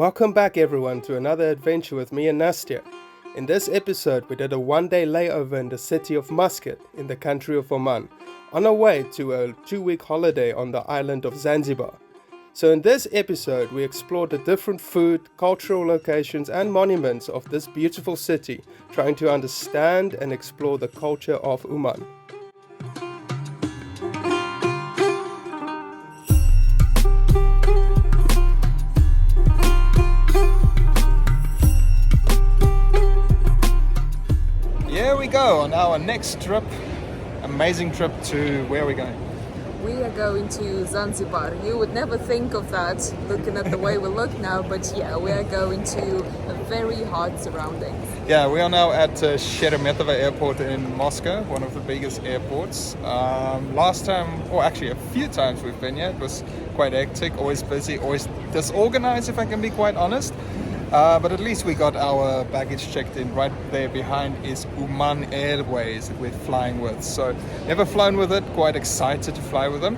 Welcome back everyone to another adventure with me and Nastya. In this episode we did a one-day layover in the city of Muscat in the country of Oman, on our way to a 2-week holiday on the island of Zanzibar. So in this episode we explored the different food, cultural locations and monuments of this beautiful city, trying to understand and explore the culture of Oman. Here we go on our next trip, amazing trip to where are we going? We are going to Zanzibar. You would never think of that looking at the way we look now, but yeah, we are going to a very hot surroundings. Yeah, we are now at Sheremetyevo Airport in Moscow, one of the biggest airports. Last time, or actually a few times we've been here, it was quite hectic, always busy, always disorganized if I can be quite honest. But at least we got our baggage checked in. Right there behind is Oman Airways that we're flying with. So never flown with it, quite excited to fly with them.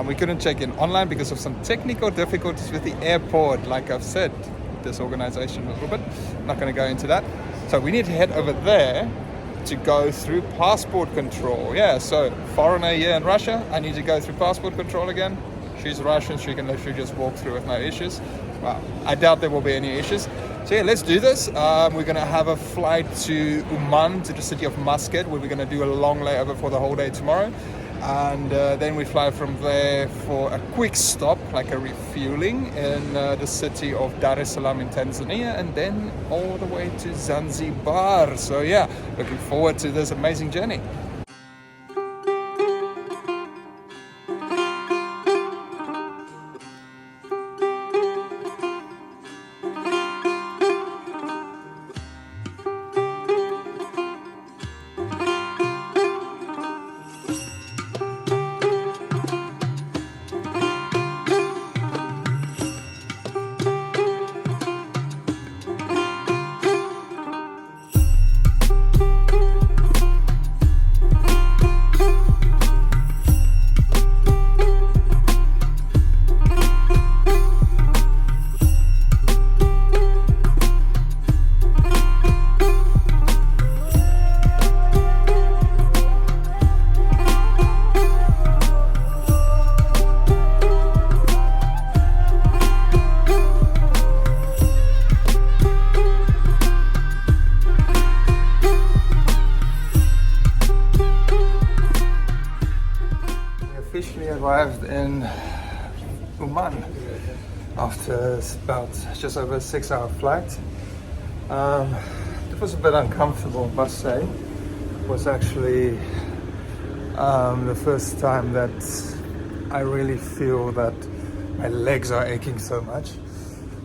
We couldn't check in online because of some technical difficulties with the airport. Like I've said, disorganization a little bit. Not going to go into that. So we need to head over there to go through passport control. Yeah, so foreigner here in Russia, I need to go through passport control again. She's Russian, she can literally just walk through with no issues. Well, I doubt there will be any issues. So yeah, let's do this. We're going to have a flight to Oman, to the city of Muscat, where we're going to do a long layover for the whole day tomorrow. And then we fly from there for a quick stop, like a refueling, in the city of Dar es Salaam in Tanzania, and then all the way to Zanzibar. So yeah, looking forward to this amazing journey. Officially arrived in Oman after about just over a 6-hour flight. It was a bit uncomfortable, I must say. It was actually the first time that I really feel that my legs are aching so much.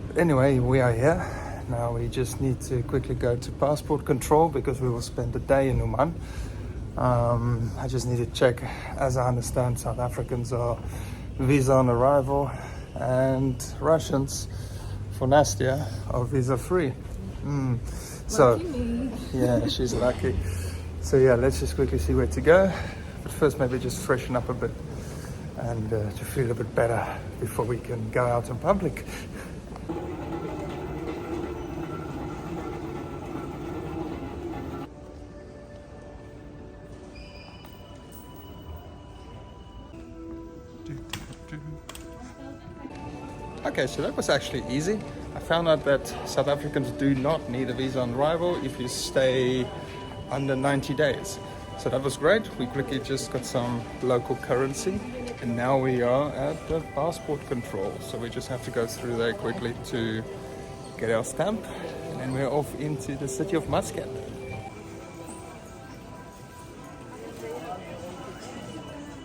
But anyway, we are here. Now we just need to quickly go to passport control because we will spend the day in Oman. I just need to check, as I understand, South Africans are visa on arrival and Russians, for Nastya, are visa free. So, yeah, she's lucky. So yeah, let's just quickly see where to go. But first maybe just freshen up a bit and to feel a bit better before we can go out in public. Okay, so that was actually easy. I found out that South Africans do not need a visa on arrival if you stay under 90 days. So that was great. We quickly just got some local currency and now we are at the passport control. So we just have to go through there quickly to get our stamp and then we're off into the city of Muscat.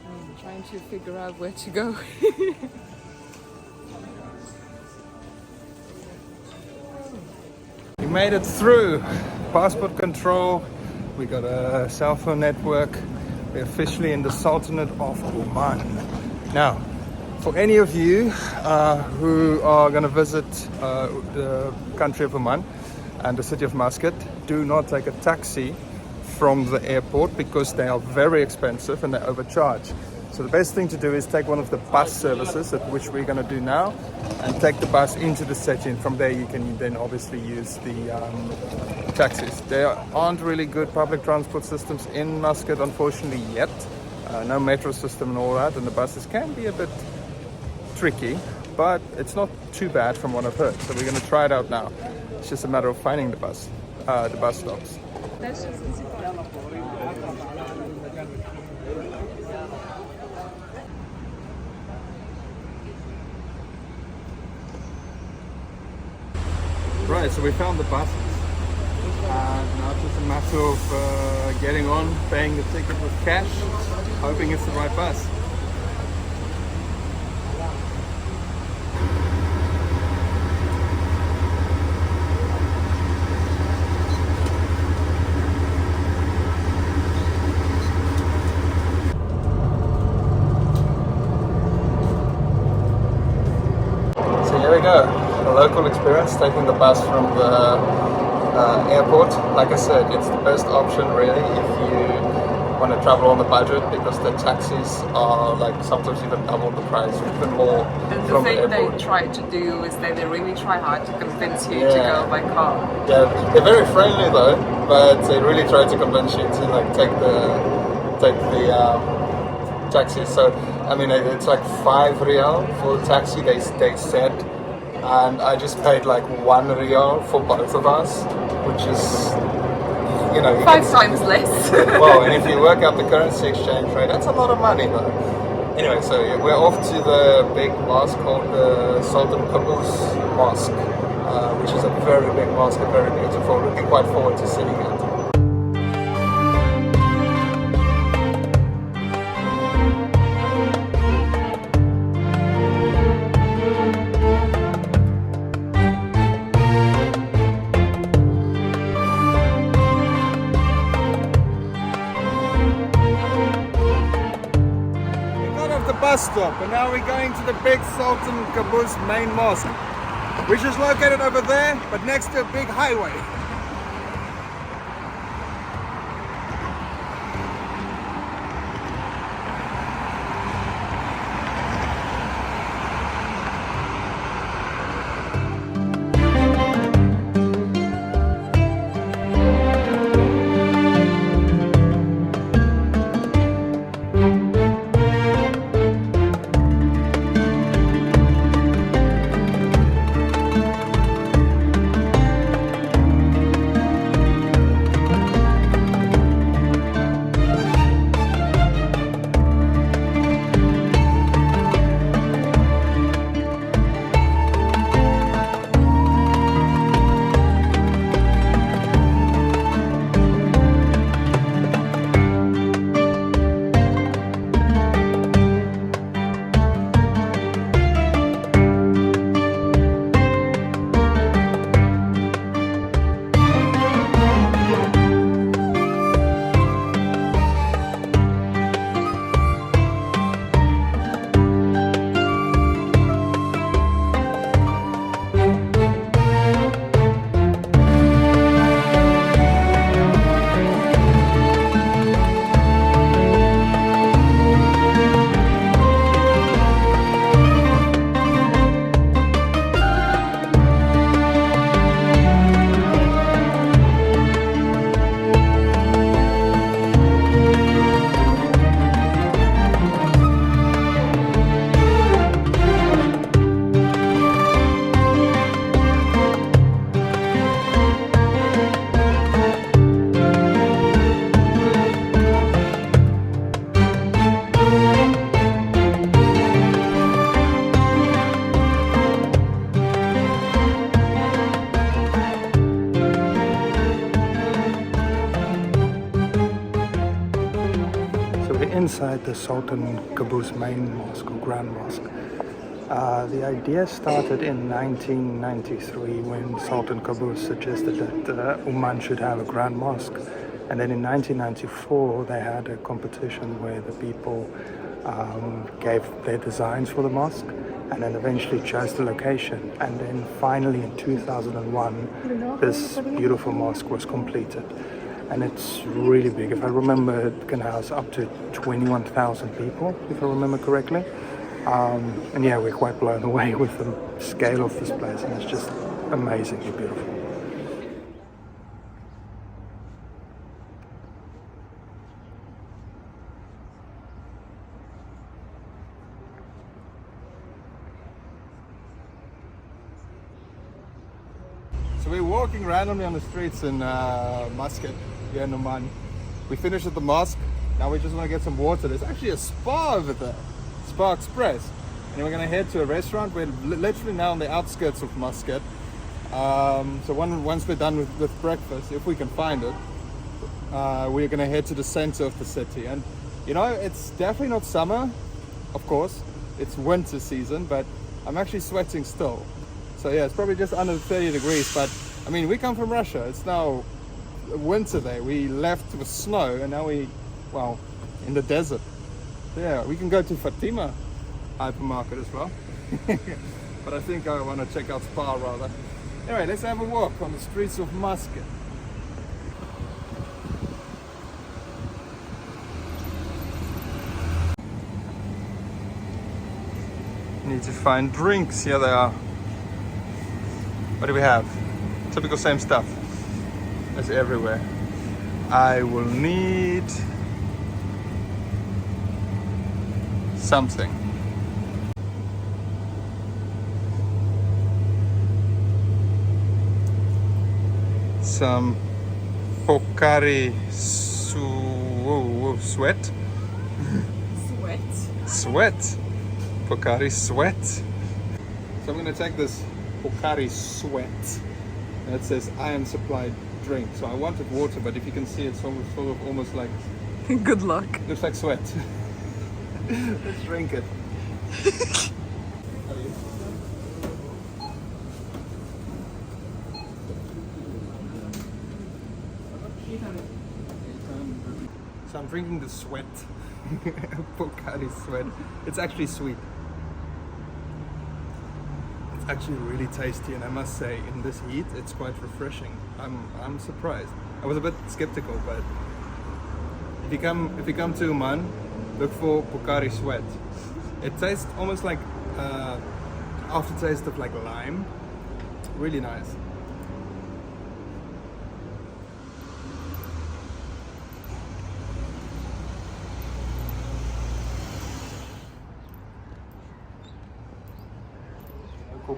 I'm trying to figure out where to go. We made it through passport control. We got a cell phone network. We're officially in the Sultanate of Oman. Now, for any of you who are going to visit the country of Oman and the city of Muscat, do not take a taxi from the airport because they are very expensive and they overcharge. So the best thing to do is take one of the bus services, at which we're going to do now, and take the bus into the city, and from there you can then obviously use the taxis. There aren't really good public transport systems in Muscat, unfortunately, yet. No metro system and all that, and the buses can be a bit tricky, but it's not too bad from what I've heard. So we're going to try it out now. It's just a matter of finding the bus stops. Right, so we found the buses. Now it's just a matter of getting on, paying the ticket with cash, hoping it's the right bus. So here we go. A local experience, taking the bus from the airport. Like I said, it's the best option really if you want to travel on the budget, because the taxis are like sometimes even double the price, even more. And the thing they try to do is that they really try hard to convince you to go by car. Yeah, they're very friendly though, but they really try to convince you to like take the taxi. So I mean, it's like 5 rial for the taxi. They said. And I just paid like 1 rial for both of us, which is, you know, 5 times less. Well, and if you work out the currency exchange rate, that's a lot of money though. Anyway, so we're off to the big mosque called the Sultan Qaboos Mosque, which is a very big mosque, very beautiful. Looking quite forward to seeing it. Bus stop, and now we're going to the big Sultan Qaboos main mosque, which is located over there, but next to a big highway. Inside the Sultan Qaboos main mosque or Grand Mosque. The idea started in 1993 when Sultan Qaboos suggested that Oman should have a Grand Mosque, and then in 1994 they had a competition where the people gave their designs for the mosque and then eventually chose the location, and then finally in 2001 this beautiful mosque was completed. and it's really big. If I remember, it can house up to 21,000 people, if I remember correctly. And yeah, we're quite blown away with the scale of this place, and it's just amazingly beautiful. So we're walking randomly on the streets in Muscat, here in Oman. We finished at the mosque. Now we just want to get some water. There's actually a spa over there, Spa Express. And then we're going to head to a restaurant. We're literally now on the outskirts of Muscat. So once we're done with breakfast, if we can find it, we're going to head to the center of the city. And you know, it's definitely not summer, of course. It's winter season, but I'm actually sweating still. So yeah, it's probably just under 30 degrees, but I mean, we come from Russia. It's now winter there. We left with snow and now well, in the desert. So yeah, we can go to Fatima hypermarket as well. But I think I want to check out Spa rather. Anyway, let's have a walk on the streets of Muscat. Need to find drinks. Here they are. What do we have? Typical same stuff as everywhere. I will need something. Some Pokari sweat. Sweat. Pokari sweat. So I'm going to take this Pokari sweat that says I am supplied drink. So I wanted water, but if you can see, it's almost like Good luck. looks like sweat. Let's drink it. So I'm drinking the sweat. Pokari sweat. It's actually sweet. Actually really tasty, and I must say in this heat it's quite refreshing. I'm surprised. I was a bit skeptical, but if you come to Oman, look for Pokari sweat. It tastes almost like aftertaste of like lime. Really nice.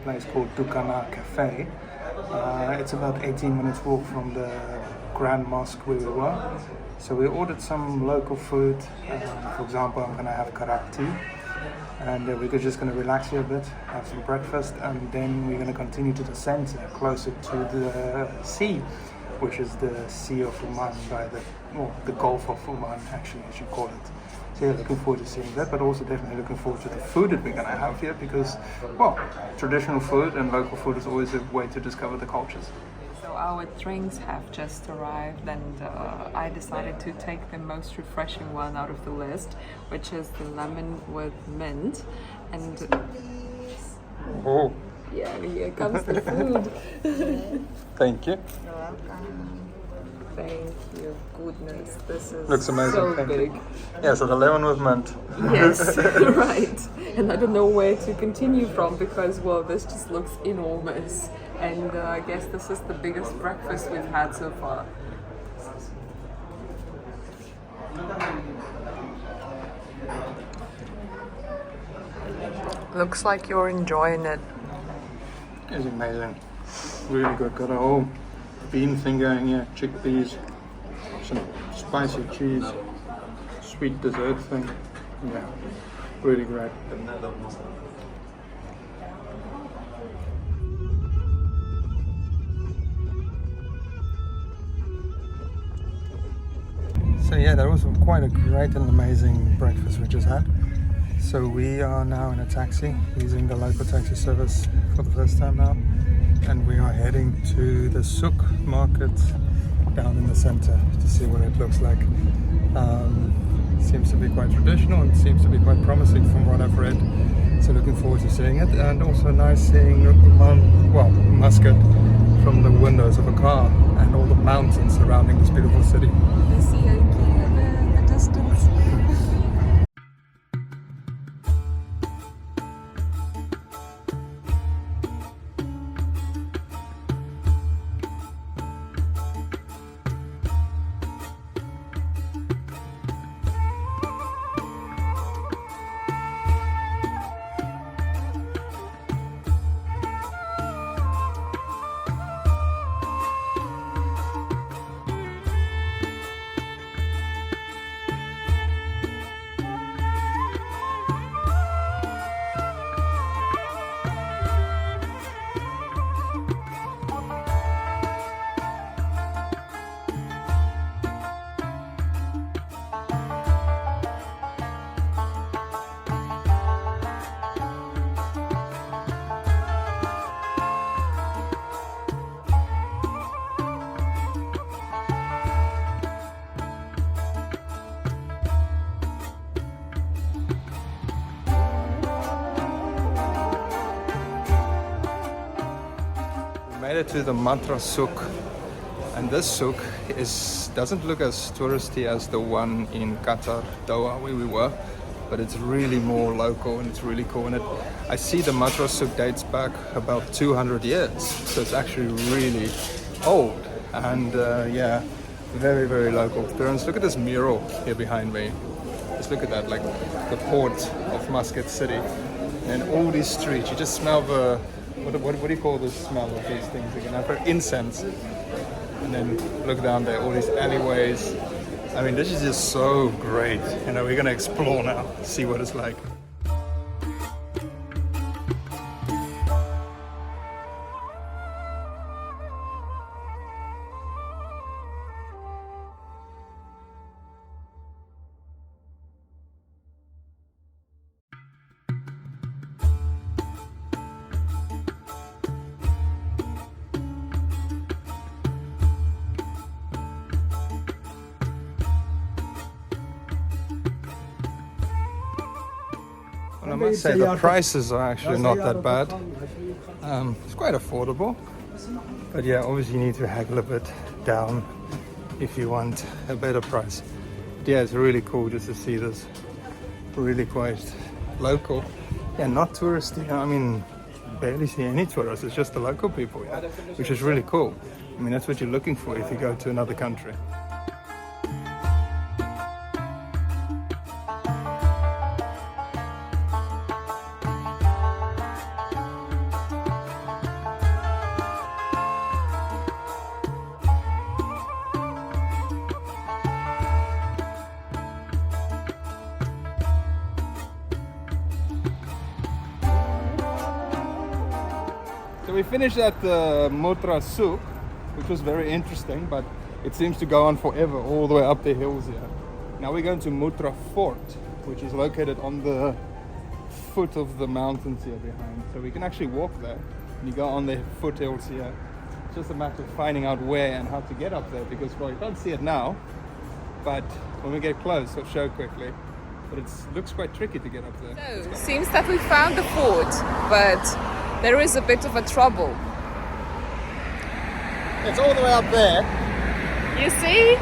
Place called Dukana Cafe. It's about 18 minutes walk from the Grand Mosque where we were. So we ordered some local food. For example, I'm gonna have karak tea, and we're just gonna relax here a bit, have some breakfast, and then we're gonna continue to the center, closer to the sea, which is the Sea of Oman, by the Gulf of Oman, actually, I should call it. So yeah, looking forward to seeing that, but also definitely looking forward to the food that we're going to have here, because, well, traditional food and local food is always a way to discover the cultures. So our drinks have just arrived, and I decided to take the most refreshing one out of the list, which is the lemon with mint. And Oh, yeah, here comes the food. thank you. You're welcome. Thank you. Goodness, this is Looks amazing. so Thank big. you. Yeah, so the lemon with mint. Yes, right. And I don't know where to continue from, because, well, this just looks enormous. And I guess this is the biggest breakfast we've had so far. Looks like you're enjoying it. It's amazing. Really good. Got a whole bean thing going here, chickpeas, some spicy cheese, sweet dessert thing. Yeah, really great. So yeah, that was quite a great and amazing breakfast we just had. So we are now in a taxi, using the local taxi service for the first time now. And we are heading to the Souq market down in the center to see what it looks like. Seems to be quite traditional and seems to be quite promising from what I've read. So looking forward to seeing it, and also nice seeing Muscat from the windows of a car and all the mountains surrounding this beautiful city. The Souq in the distance. Made it to the Mutrah Souq, and this Souq doesn't look as touristy as the one in Qatar, Doha, where we were, but it's really more local and it's really cool. And I see the Mutrah Souq dates back about 200 years, so it's actually really old and yeah, very, very local. Parents, look at this mural here behind me. Just look at that, like the port of Muscat city, and all these streets. You just smell the what do you call the smell of these things again? I've heard incense. And then look down there, all these alleyways. I mean, this is just so great. You know, we're gonna explore now, see what it's like. I must say the prices are actually not that bad. It's quite affordable, but yeah, obviously you need to haggle a bit down if you want a better price. But yeah, it's really cool just to see this, really quite local. Yeah, not touristy. I mean, barely see any tourists. It's just the local people, yeah, which is really cool. I mean, that's what you're looking for if you go to another country. So we finished at the Mutrah Souq, which was very interesting, but it seems to go on forever, all the way up the hills here. Now we're going to Mutrah Fort, which is located on the foot of the mountains here behind. So we can actually walk there, and you go on the foothills here. It's just a matter of finding out where and how to get up there, because, well, you can't see it now, but when we get close, I'll show quickly. But it looks quite tricky to get up there. So, seems that we found the fort, but there is a bit of a trouble. It's all the way up there. You see?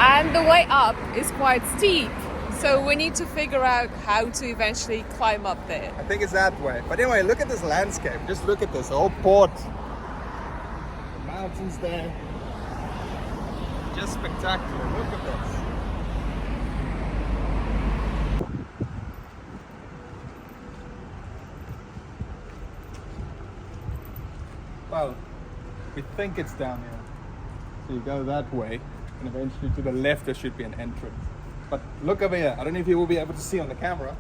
And the way up is quite steep. So we need to figure out how to eventually climb up there. I think it's that way. But anyway, look at this landscape. Just look at this whole port. The mountains there. Just spectacular. Look at this. Well, we think it's down here. So you go that way, and eventually to the left there should be an entrance. But look over here. I don't know if you will be able to see on the camera.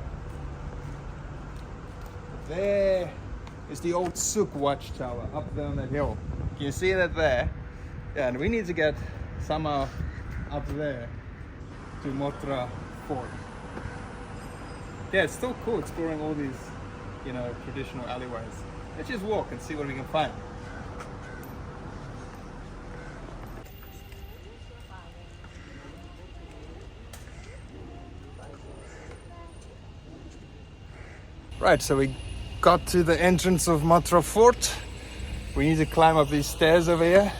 There is the old Souq watchtower up there on that hill. Can you see that there? Yeah, and we need to get somehow up there to Mutrah Fort. Yeah, it's still cool exploring all these, you know, traditional alleyways. Let's just walk and see what we can find. Right, so we got to the entrance of Mutrah Fort. We need to climb up these stairs over here.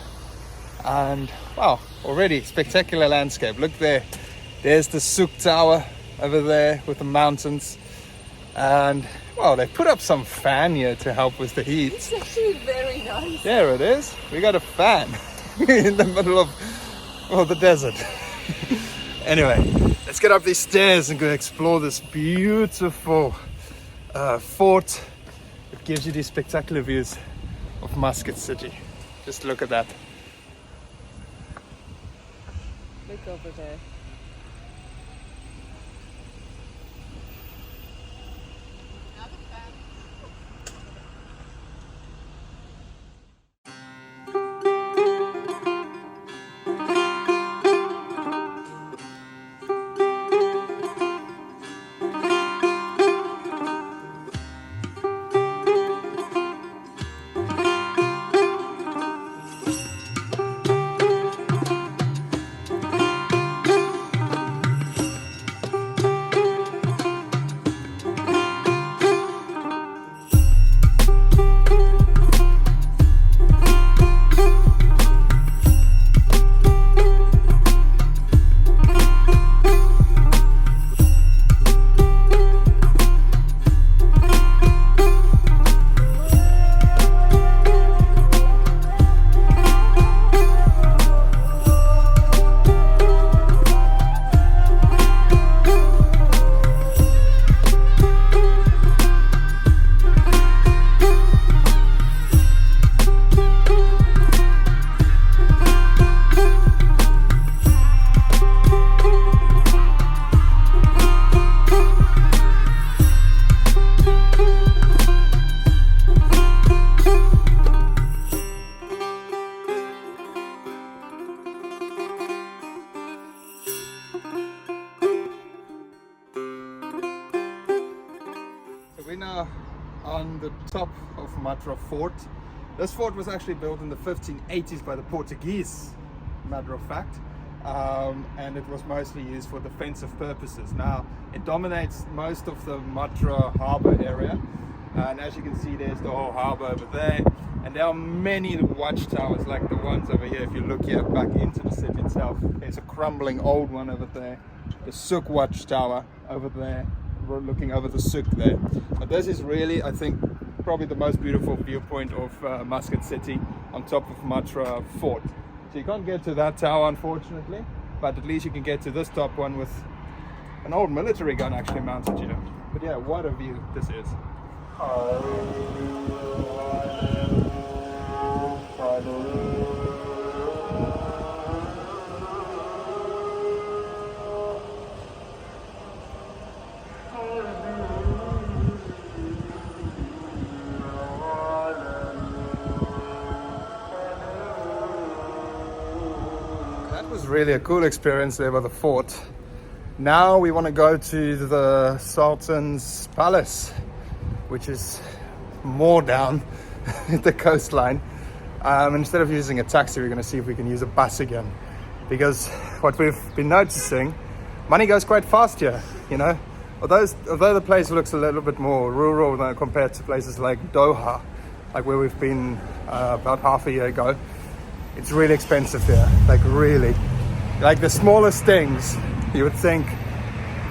And wow, already spectacular landscape. Look there, there's the Souq tower over there with the mountains. And well, they put up some fan here to help with the heat. It's actually very nice. There it is. We got a fan in the middle of the desert. Anyway, let's get up these stairs and go explore this beautiful fort. It gives you these spectacular views of Muscat city. Just look at that. Look over there. We're now on the top of Mutrah Fort. This fort was actually built in the 1580s by the Portuguese, matter of fact, and it was mostly used for defensive purposes. Now, it dominates most of the Mutrah harbour area, and as you can see, there's the whole harbour over there, and there are many watchtowers like the ones over here. If you look here back into the city itself, there's a crumbling old one over there, the Souq watchtower over there. We're looking over the Souq there. But this is really, I think, probably the most beautiful viewpoint of Muscat city on top of Mutrah Fort. So you can't get to that tower, unfortunately, but at least you can get to this top one with an old military gun actually mounted here. But yeah, what a view this is. Really a cool experience there by the fort. Now we want to go to the Sultan's palace, which is more down the coastline. Instead of using a taxi, we're going to see if we can use a bus again, because what we've been noticing, money goes quite fast here, you know. Although the place looks a little bit more rural than compared to places like Doha, like where we've been about half a year ago, it's really expensive here. Like really, like the smallest things you would think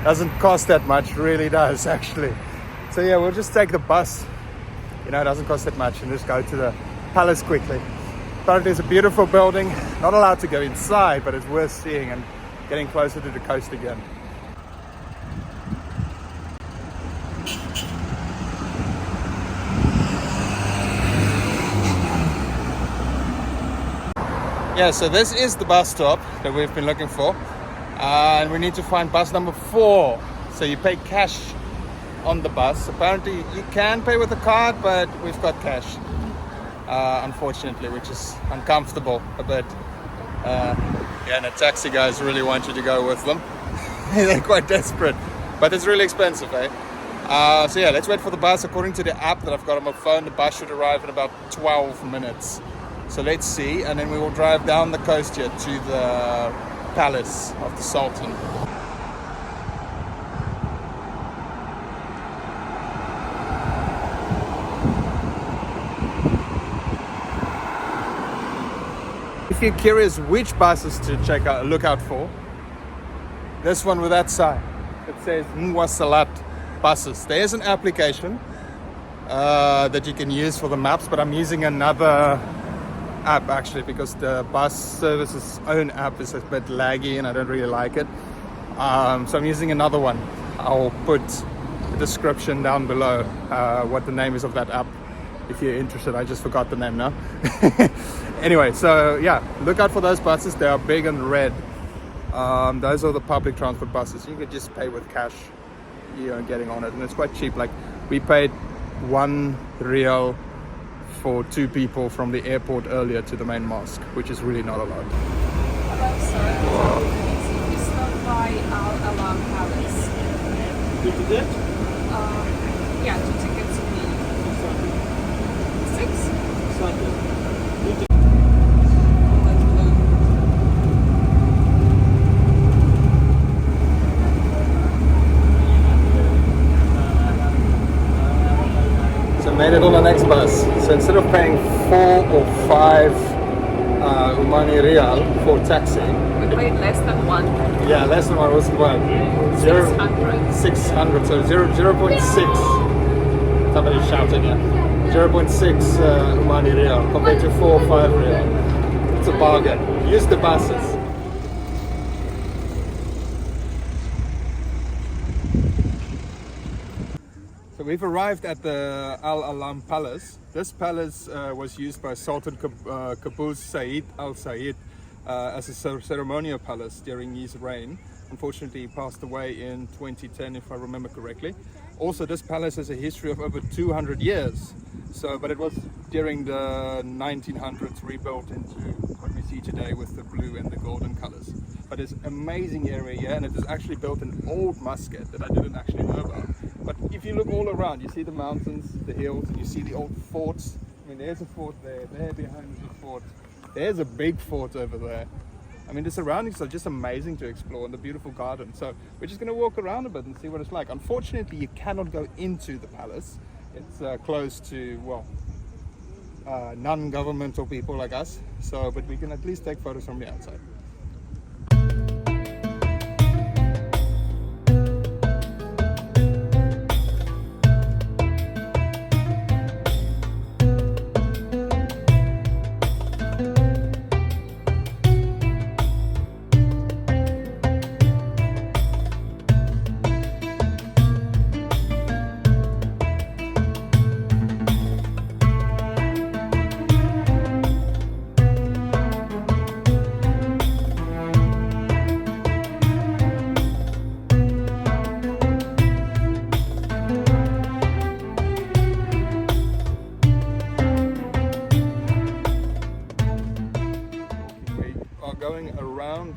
doesn't cost that much, really does actually. So yeah, we'll just take the bus, you know, it doesn't cost that much, and just go to the palace quickly. Apparently it's a beautiful building, not allowed to go inside, but it's worth seeing and getting closer to the coast again. Yeah, so this is the bus stop that we've been looking for, and we need to find bus number 4. So you pay cash on the bus. Apparently you can pay with a card, but we've got cash, unfortunately, which is uncomfortable a bit. Yeah, and the taxi guys really want you to go with them. They're quite desperate, but it's really expensive, eh? So yeah, let's wait for the bus. According to the app that I've got on my phone, the bus should arrive in about 12 minutes. So let's see, and then we will drive down the coast here to the palace of the Sultan. if you're curious which buses to look out for, this one with that sign, it says Muwasalat buses. There's an application that you can use for the maps, but I'm using another app actually because the bus service's own app is a bit laggy and I don't really like it. So I'm using another one. I'll put the description down below what the name is of that app if you're interested. I just forgot the name now. Anyway, so yeah, look out for those buses. They are big and red. Those are the public transport buses. You could just pay with cash, getting on it, and it's quite cheap. Like we paid 1 riyal for 2 people from the airport earlier to the main mosque, which is really not a lot. Hello, sir. We stopped by Al Alam Palace. Yeah, 2 tickets for me. 6? Made it on the next bus. So instead of paying 4 or 5 Omani riyal for taxi, We paid less than 1. yeah, less than 1 was what? 600. So 0.6. Somebody's shouting here. 0.6 Omani riyal compared to 4 or 5 riyal. It's a bargain. Use the buses. So we've arrived at the Al Alam Palace. This palace was used by Sultan Qaboos Said Al Said as a ceremonial palace during his reign. Unfortunately, he passed away in 2010, if I remember correctly. Also, this palace has a history of over 200 years. But it was during the 1900s rebuilt into what we see today with the blue and the golden colors. But it's an amazing area here, and it was actually built in old Muscat that I didn't actually know about. But if you look all around, you see the mountains, the hills, and you see the old forts. I mean, there's a fort there behind is a fort. There's a big fort over there. I mean, the surroundings are just amazing to explore, and the beautiful garden. So we're just going to walk around a bit and see what it's like. Unfortunately, you cannot go into the palace. It's closed to, non-governmental people like us. But we can at least take photos from the outside.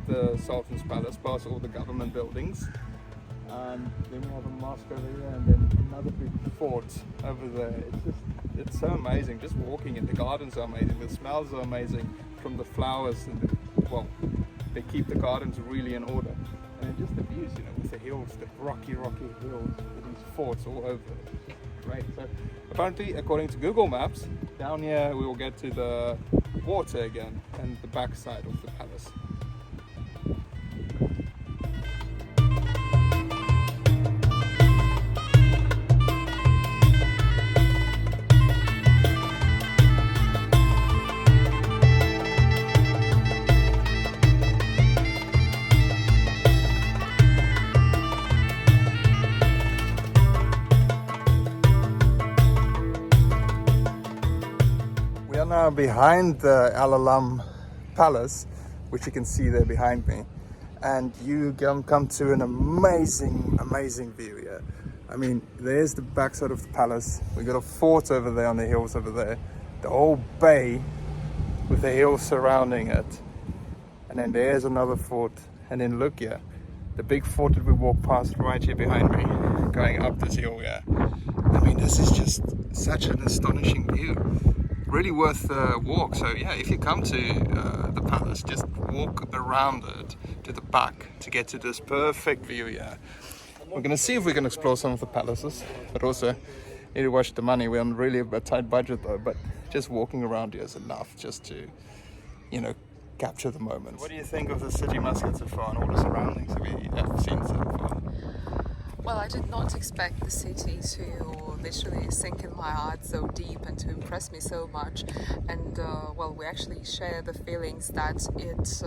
The Sultan's palace, past all the government buildings, and then we have a mosque over here, and then another big fort over there. It's so amazing just walking, and the gardens are amazing, the smells are amazing from the flowers, and they keep the gardens really in order, and just the views, with the hills, the rocky hills with these forts all over it. Great. So apparently, according to Google Maps, down here we will get to the water again and the back side of the palace. Now behind the Al Alam Palace, which you can see there behind me, and you come to an amazing view here. I mean, there's the backside of the palace. We got a fort over there on the hills over there, the whole bay with the hills surrounding it, and then there's another fort, and then look here, the big fort that we walked past right here behind me, going up this hill here. I mean, this is just such an astonishing view. Really worth the walk. So yeah, if you come to the palace, just walk around it to the back to get to this perfect view here. We're going to see if we can explore some of the palaces, but also need to watch the money. We're on really a tight budget though, but just walking around here is enough just to, capture the moment. What do you think of the city Muscat so far and all the surroundings that we have seen so far? Well, I did not expect the city to literally sink in my heart so deep and to impress me so much. And well, we actually share the feelings that it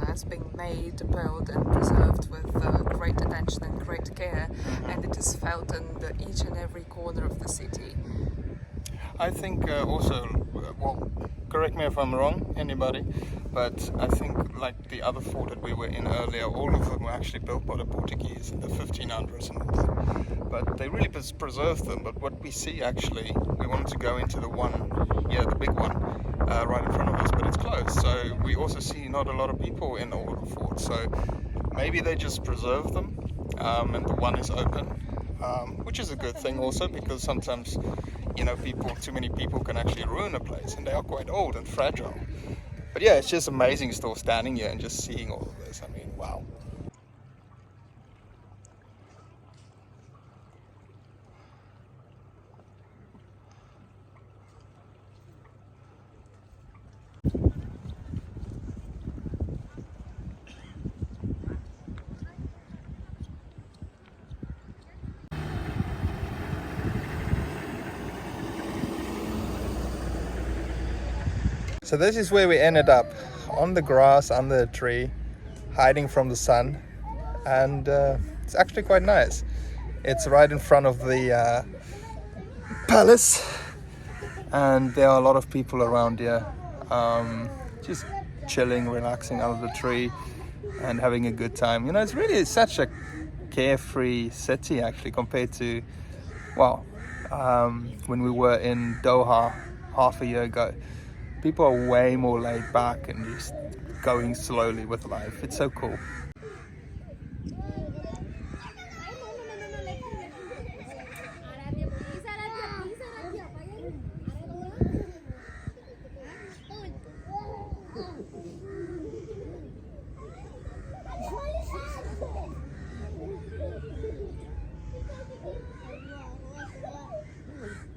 has been made, built and preserved with great attention and great care, and it is felt in each and every corner of the city. I think also, well, correct me if I'm wrong, anybody, but I think like the other fort that we were in earlier, all of them were actually built by the Portuguese in the 1500s and all that. But they really preserved them. But what we see actually, we wanted to go into the one, the big one, right in front of us, but it's closed. So we also see not a lot of people in all the forts. So maybe they just preserve them, and the one is open, which is a good thing also, because sometimes, too many people can actually ruin a place, and they are quite old and fragile. But yeah, it's just amazing still standing here and just seeing all of this. I mean, wow. So this is where we ended up, on the grass under a tree, hiding from the sun, and it's actually quite nice. It's right in front of the palace, and there are a lot of people around here, just chilling, relaxing under the tree and having a good time. It's really such a carefree city actually, compared to, when we were in Doha half a year ago. People are way more laid back and just going slowly with life. It's so cool.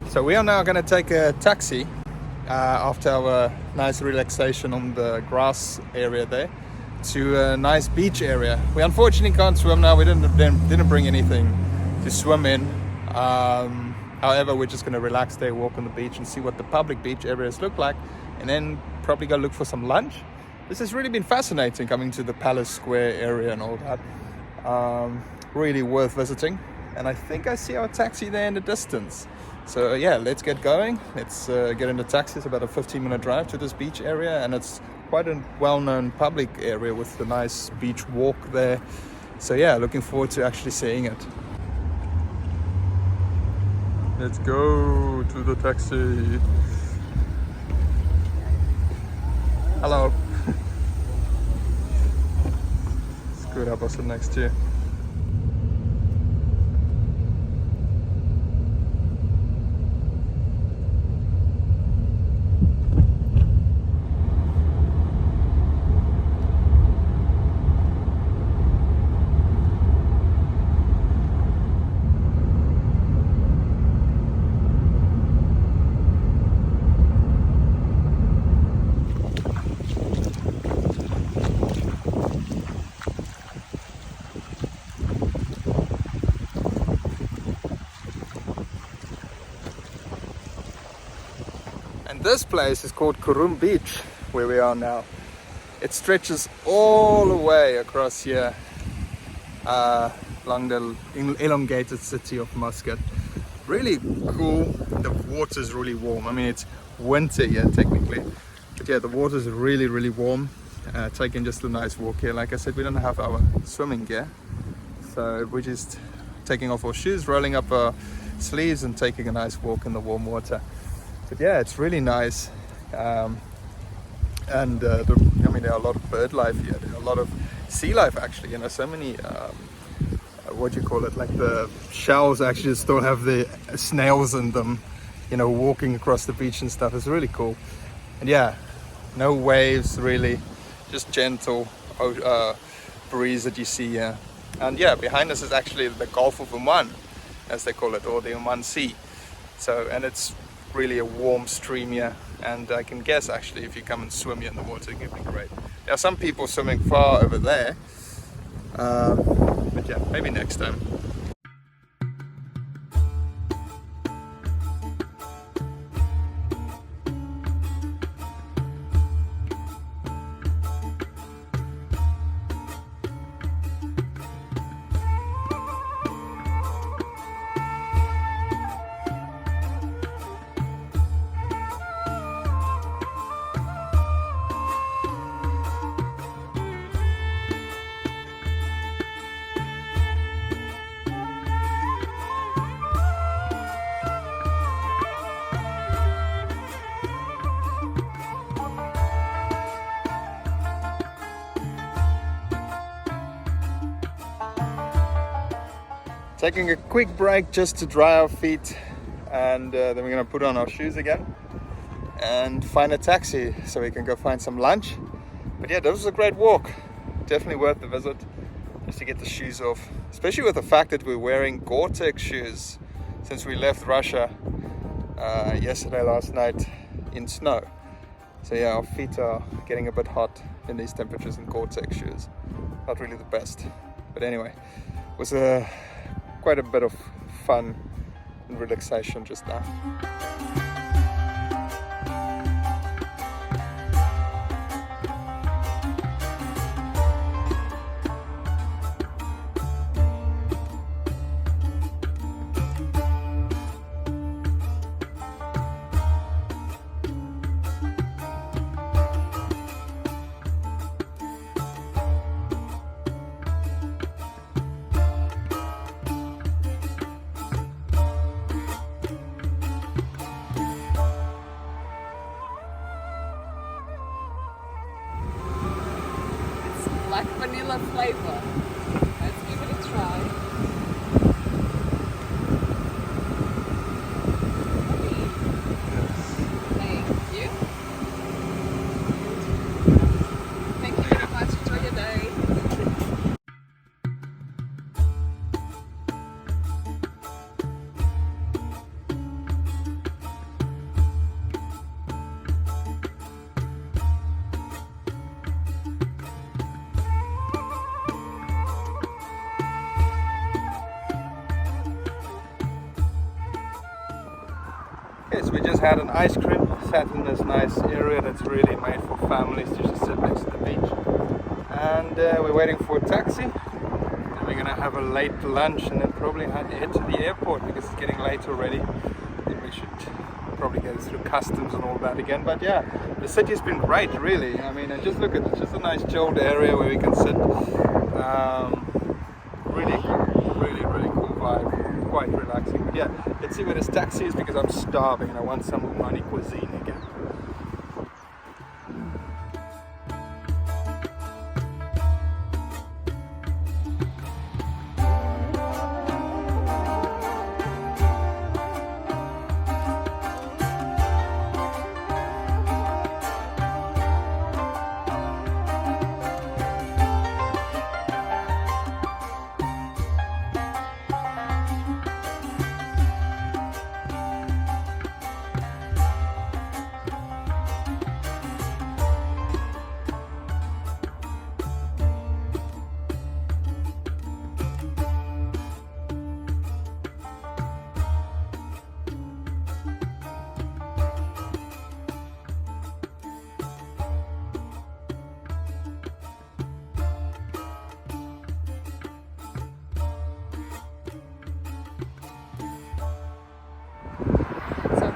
So we are now going to take a taxi after our nice relaxation on the grass area there to a nice beach area. We unfortunately can't swim now. We didn't bring anything to swim in. However, we're just going to relax there, walk on the beach and see what the public beach areas look like, and then probably go look for some lunch. This has really been fascinating, coming to the Palace Square area and all that. Really worth visiting. And I think I see our taxi there in the distance. So yeah, let's get going. Let's get in the taxi. It's about a 15-minute drive to this beach area, and it's quite a well-known public area with a nice beach walk there. So yeah, looking forward to actually seeing it. Let's go to the taxi. Hello. Scoot up, I'll sit next to you. This place is called Qurum Beach, where we are now. It stretches all the way across here along the elongated city of Muscat. Really cool. The water is really warm. I mean, it's winter here technically, but yeah, the water is really, really warm. Taking just a nice walk here. Like I said, we don't have our swimming gear, so we're just taking off our shoes, rolling up our sleeves and taking a nice walk in the warm water. But yeah, it's really nice, and there are a lot of bird life here. There are a lot of sea life actually. So many like the shells actually still have the snails in them, walking across the beach and stuff. It's really cool. And yeah, no waves really, just gentle breeze that you see here. And yeah, behind us is actually the Gulf of Oman, as they call it, or the Oman Sea. So, and it's really a warm stream here, and I can guess actually if you come and swim here in the water, it could be great. There are some people swimming far over there, but yeah, maybe next time. Taking a quick break just to dry our feet, and then we're going to put on our shoes again and find a taxi so we can go find some lunch. But yeah, this was a great walk, definitely worth the visit just to get the shoes off, especially with the fact that we're wearing Gore-Tex shoes since we left Russia yesterday, last night in snow. So yeah, our feet are getting a bit hot in these temperatures in Gore-Tex shoes. Not really the best, but anyway, it was quite a bit of fun and relaxation just now. Black vanilla flavor. Let's give it a try. Thank you. Thank you very much. Enjoy your day. Yes, we just had an ice cream, sat in this nice area that's really made for families to just sit next to the beach. And we're waiting for a taxi. And we're gonna have a late lunch and then probably head to the airport because it's getting late already. Then we should probably go through customs and all that again. But yeah, the city's been great, really. I mean, just look at it, it's just a nice chilled area where we can sit. Really cool vibe, quite relaxing. But yeah, let's see where this taxi is because I'm starving and I want some Omani cuisine again.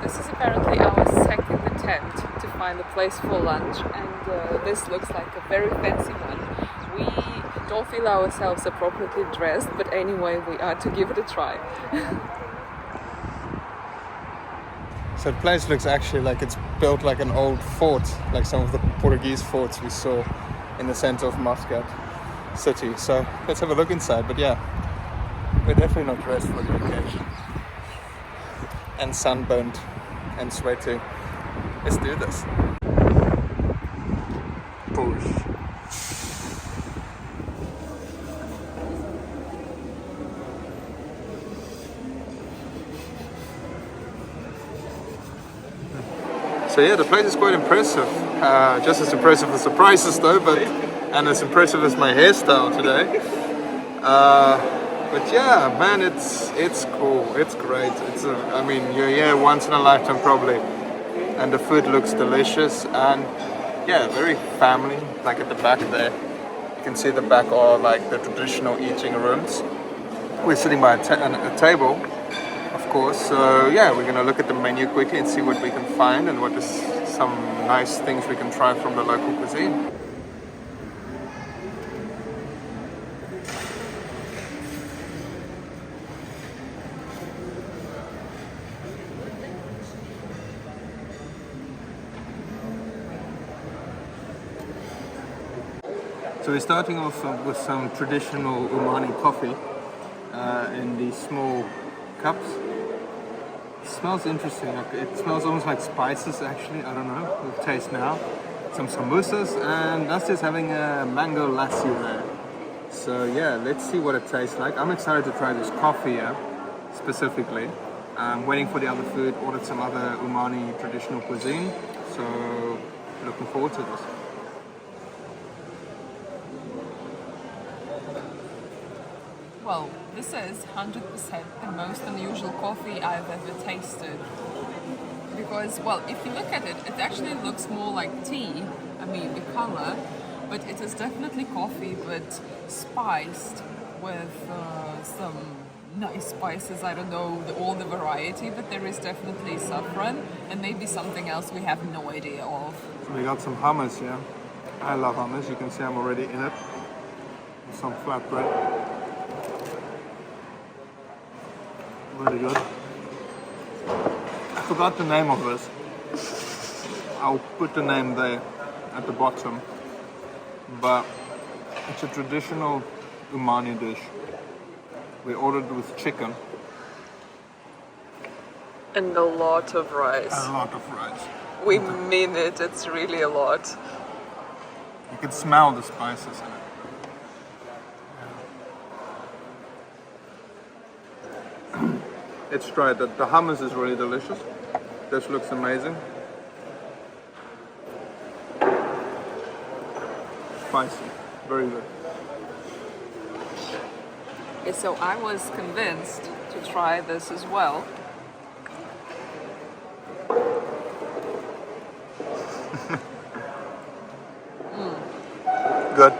This is apparently our second attempt to find a place for lunch, and this looks like a very fancy one. We don't feel ourselves appropriately dressed, but anyway, we are to give it a try. So the place looks actually like it's built like an old fort, like some of the Portuguese forts we saw in the center of Muscat city. So let's have a look inside, but yeah, we're definitely not dressed for the occasion. And sunburned and sweaty. Let's do this. Push. So yeah, the place is quite impressive. Just as impressive as the prices though, and as impressive as my hairstyle today. But yeah, man, it's cool. It's great. I mean, you're here once in a lifetime probably, and the food looks delicious and yeah, very family. Like at the back there, you can see the back are like the traditional eating rooms. We're sitting by a table, of course. So yeah, we're gonna look at the menu quickly and see what we can find and what is some nice things we can try from the local cuisine. So we're starting off with some traditional Omani coffee in these small cups. It smells interesting. It smells almost like spices actually. I don't know. We'll taste now. Some samosas, and Nastia's having a mango lassi there. So yeah, let's see what it tastes like. I'm excited to try this coffee here specifically. I'm waiting for the other food. Ordered some other Omani traditional cuisine. So looking forward to this. Well, this is 100% the most unusual coffee I've ever tasted. Because, well, if you look at it, it actually looks more like tea, I mean, the color, but it is definitely coffee, but spiced with some nice spices. I don't know all the variety, but there is definitely saffron and maybe something else we have no idea of. So we got some hummus, yeah. I love hummus. You can see I'm already in it. Some flatbread. Really good. I forgot the name of this. I'll put the name there at the bottom. But it's a traditional Omani dish. We ordered with chicken. And a lot of rice. A lot of rice. We mean it, it's really a lot. You can smell the spices in it. Let's try it. The hummus is really delicious. This looks amazing. Spicy. Very good. Okay, so I was convinced to try this as well. Good.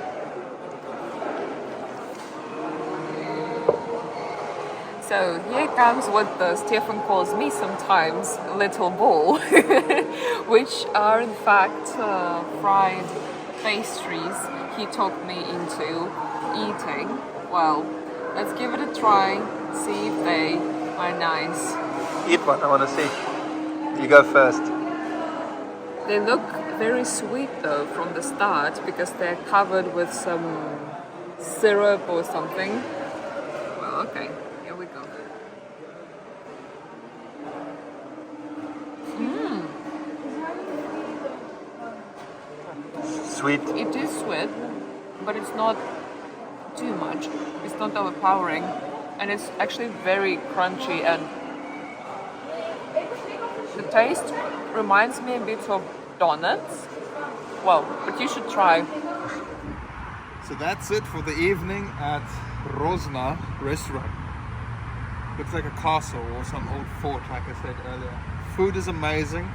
So here comes what Stefan calls me sometimes little ball, which are in fact fried pastries he talked me into eating. Well, let's give it a try, see if they are nice. Eat one, I want to see. You go first. They look very sweet though from the start because they're covered with some syrup or something. Well, okay. We go. Sweet. It is sweet, but it's not too much. It's not overpowering, and it's actually very crunchy. And the taste reminds me a bit of donuts. Well, but you should try. So that's it for the evening at Rosna restaurant. Looks like a castle or some old fort, like I said earlier. Food is amazing,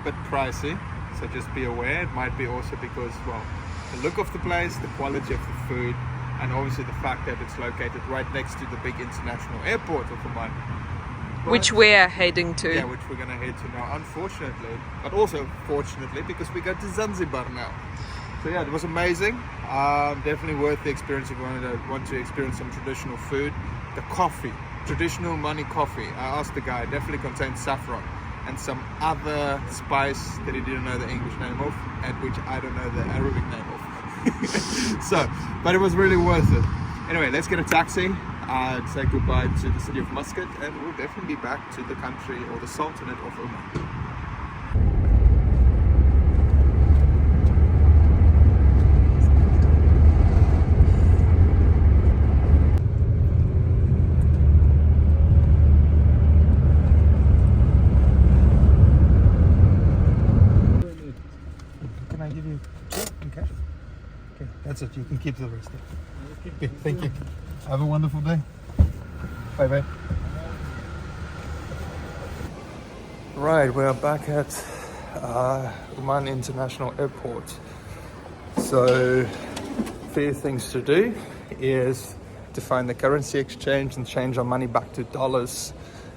but pricey, so just be aware. It might be also because, well, the look of the place, the quality of the food, and obviously the fact that it's located right next to the big international airport of Oman. Which we're heading to. Yeah, which we're going to head to now, unfortunately. But also fortunately, because we go to Zanzibar now. So yeah, it was amazing. Definitely worth the experience if you want to experience some traditional food. The coffee, traditional Omani coffee. I asked the guy, definitely contains saffron and some other spice that he didn't know the English name of, and which I don't know the Arabic name of. So, but it was really worth it. Anyway, let's get a taxi and say goodbye to the city of Muscat, and we'll definitely be back to the country or the Sultanate of Oman. That's it. You can keep the rest. Okay, thank you. Have a wonderful day. Bye-bye. Right, we are back at Oman International Airport. So, few things to do is to find the currency exchange and change our money back to dollars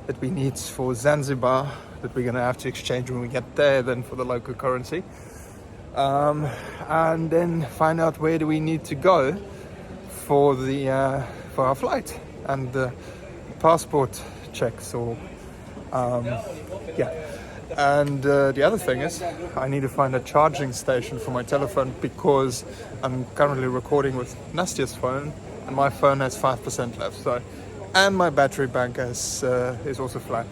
that we need for Zanzibar, that we're going to have to exchange when we get there, then for the local currency. And then find out where do we need to go for for our flight and the passport checks or yeah. And the other thing is I need to find a charging station for my telephone because I'm currently recording with Nastia's phone and my phone has 5% left, so, and my battery bank is also flat,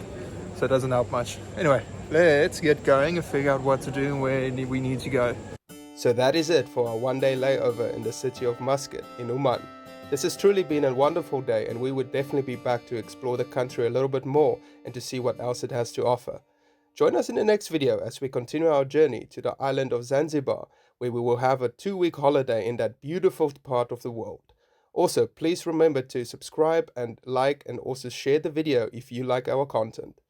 so it doesn't help much. Anyway, let's get going and figure out what to do and where we need to go. So that is it for our one-day layover in the city of Muscat in Oman. This has truly been a wonderful day, and we would definitely be back to explore the country a little bit more and to see what else it has to offer. Join us in the next video as we continue our journey to the island of Zanzibar, where we will have a 2-week holiday in that beautiful part of the world. Also, please remember to subscribe and like and also share the video if you like our content.